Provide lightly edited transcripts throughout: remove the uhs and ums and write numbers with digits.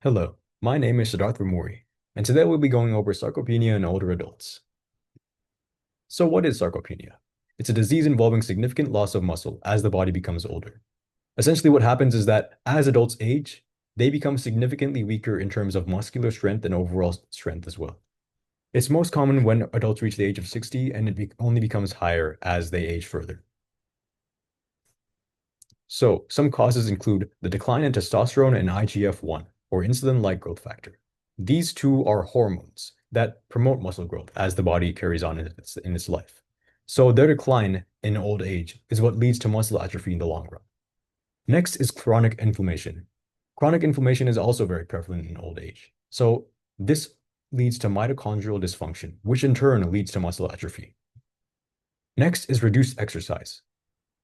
Hello, my name is Siddharth Vemuri, and today we'll be going over sarcopenia in older adults. So what is sarcopenia? It's a disease involving significant loss of muscle as the body becomes older. Essentially, what happens is that as adults age, they become significantly weaker in terms of muscular strength and overall strength as well. It's most common when adults reach the age of 60, and it only becomes higher as they age further. So some causes include the decline in testosterone and IGF-1, or insulin-like growth factor. These two are hormones that promote muscle growth as the body carries on in its life. So their decline in old age is what leads to muscle atrophy in the long run. Next is chronic inflammation. Chronic inflammation is also very prevalent in old age. So this leads to mitochondrial dysfunction, which in turn leads to muscle atrophy. Next is reduced exercise.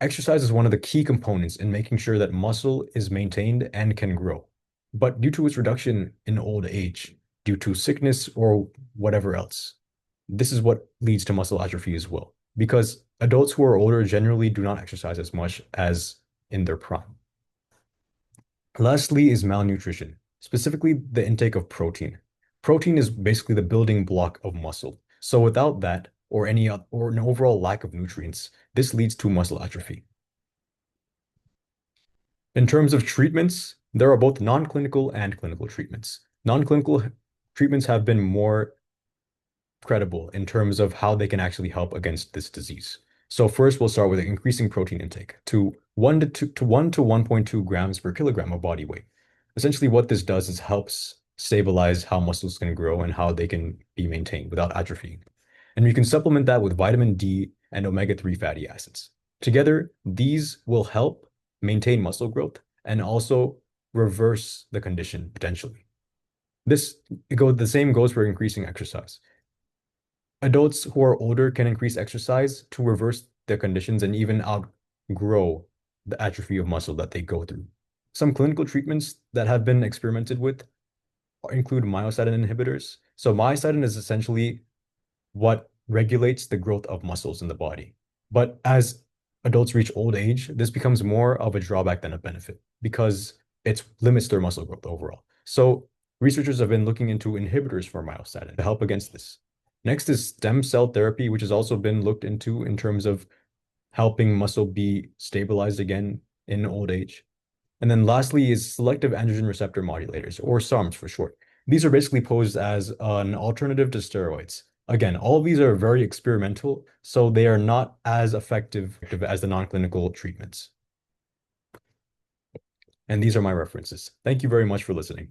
Exercise is one of the key components in making sure that muscle is maintained and can grow. But due to its reduction in old age, due to sickness or whatever else, this is what leads to muscle atrophy as well. Because adults who are older generally do not exercise as much as in their prime. Lastly is malnutrition, specifically the intake of protein. Protein is basically the building block of muscle. So without that, or an overall lack of nutrients, this leads to muscle atrophy. In terms of treatments, there are both non-clinical and clinical treatments. Non-clinical treatments have been more credible in terms of how they can actually help against this disease. So first, we'll start with increasing protein intake to 1 to 1.2 grams per kilogram of body weight. Essentially, what this does is helps stabilize how muscles can grow and how they can be maintained without atrophying. And you can supplement that with vitamin D and omega-3 fatty acids. Together, these will help maintain muscle growth and also reverse the condition potentially. The same goes for increasing exercise. Adults who are older can increase exercise to reverse their conditions and even outgrow the atrophy of muscle that they go through. Some clinical treatments that have been experimented with include myostatin inhibitors. So myostatin is essentially what regulates the growth of muscles in the body. But as adults reach old age, this becomes more of a drawback than a benefit because it limits their muscle growth overall. So researchers have been looking into inhibitors for myostatin to help against this. Next is stem cell therapy, which has also been looked into in terms of helping muscle be stabilized again in old age. And then lastly is selective androgen receptor modulators, or SARMs for short. These are basically posed as an alternative to steroids. Again, all of these are very experimental, so they are not as effective as the non-clinical treatments. And these are my references. Thank you very much for listening.